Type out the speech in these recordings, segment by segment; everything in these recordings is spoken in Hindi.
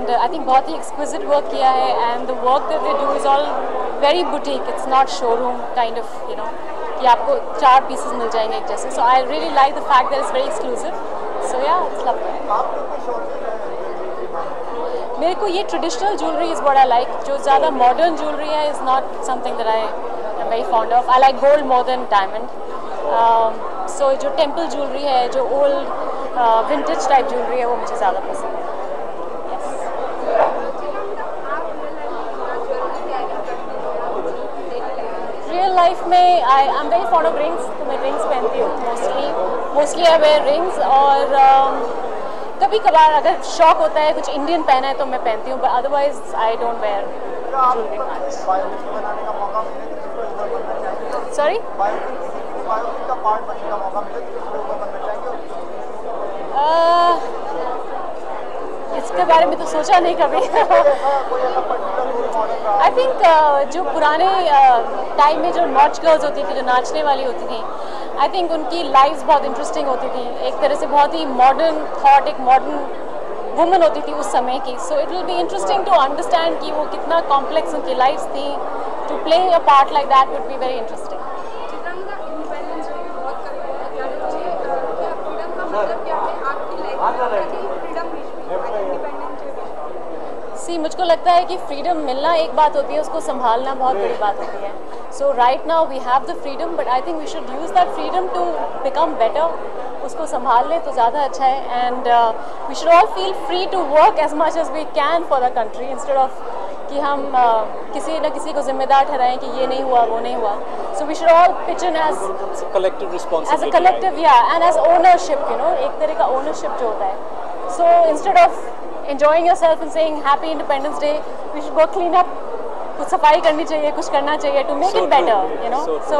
एंड आई थिंक बहुत ही एक्सक्विजिट वर्क किया है and the work that they do is all very boutique, it's not showroom kind of you know कि आपको 4 पीसेस मिल जाएंगे एक जैसे. So I really like the fact that is very exclusive. So yeah it's lovely. मेरे को ये traditional jewellery is what I like. जो ज़्यादा मॉडर्न ज्वेलरी है is not something that I am very fond of. I like gold more than diamond. So जो टेम्पल ज्वेलरी है, जो ओल्ड विंटेज टाइप ज्वेलरी है, वो मुझे ज़्यादा पसंद है. रियल लाइफ में आई am very fond of rings, तो मैं रिंग्स पहनती हूँ मोस्टली आई वेयर रिंग्स. और कभी कभार अगर शौक होता है कुछ इंडियन पहना है तो मैं पहनती हूँ, but otherwise I don't wear jewellery much. Sorry, इसके बारे में तो सोचा नहीं कभी. आई थिंक जो पुराने टाइम में जो नॉच गर्ल्स होती थी, जो नाचने वाली होती थी, आई थिंक उनकी लाइफ्स बहुत इंटरेस्टिंग होती थी. एक तरह से बहुत ही मॉडर्न थॉट, एक मॉडर्न वुमन होती थी उस समय की. So it will be interesting to understand कि वो कितना कॉम्प्लेक्स उनकी लाइफ्स थी. To play a part like that would be very interesting. See, मुझको लगता है कि फ्रीडम मिलना एक बात होती है, उसको संभालना बहुत बड़ी बात होती है. So right now we have the freedom, but I think we should use that freedom to become better. उसको संभाल लें तो ज़्यादा अच्छा है. And we should all feel free to work as much as we can for the country, instead of कि हम किसी न किसी को जिम्मेदार ठहराएं कि ये नहीं हुआ, वो नहीं हुआ. So we should all pitch in as collective responsibility. As a collective, yeah, and as ownership, you know, एक तरह का ownership जो होता है. So instead of enjoying yourself and saying Happy Independence Day, we should go clean up. कुछ सफाई करनी चाहिए, कुछ करना चाहिए to make it better, you know. So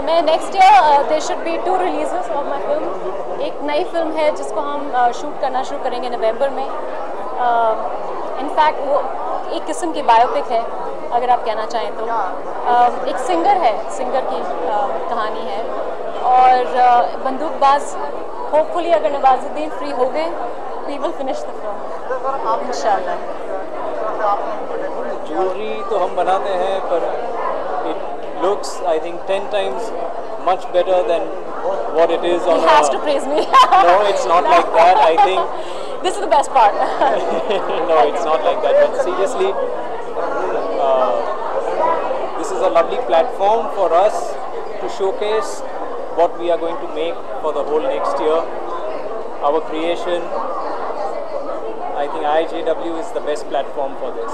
मैं next year there should be 2 releases of my film. एक नई फिल्म है जिसको हम शूट करना शुरू करेंगे नवंबर में. इनफैक्ट वो एक किस्म की बायोपिक है अगर आप कहना चाहें तो. एक सिंगर की कहानी है. और बंदूकबाज, होपफुली अगर नवाजुद्दीन फ्री हो गए, we will finish the film इंशाल्लाह. ज्वेलरी तो हम बनाते हैं, पर it looks I think 10 times much better than what it is on. He has to praise me. No, it's not like that. I think this is the best part. No, it's not like that. But seriously, this is a lovely platform for us to showcase what we are going to make for the whole next year. Our creation. I think IJW is the best platform for this.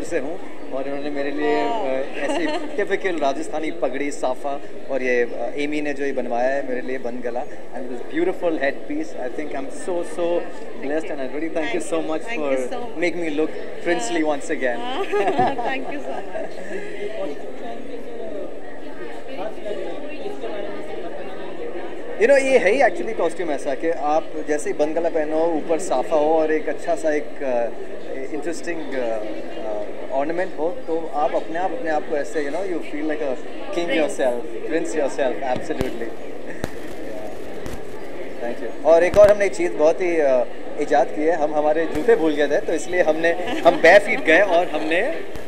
से हूँ और इन्होंने मेरे लिए ऐसी टिपिकल राजस्थानी पगड़ी साफा और ये एमी ने जो ये बनवाया है मेरे लिए बन गला and this beautiful head piece. I think I am so blessed and I really thank you so much for making me look princely once again. Thank you so much. You know, ये है ही एक्चुअली कॉस्ट्यूम ऐसा कि आप जैसे ही बंद गला पहनो, ऊपर साफा हो और एक अच्छा सा एक इंटरेस्टिंग ऑर्नामेंट हो, तो आप अपने आप को ऐसे you know you feel like a king yourself, Prince yourself. Absolutely. Thank you. और एक और हमने एक चीज़ बहुत ही इजाद की है. हम हमारे जूते भूल गए थे, तो इसलिए हम bare feet गए और हमने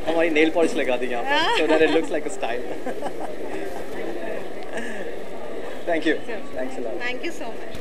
हमारी नेल पॉलिश लगा दी यहाँ पर, so that it looks like a style. Thank you. Thanks a lot. Thank you so much.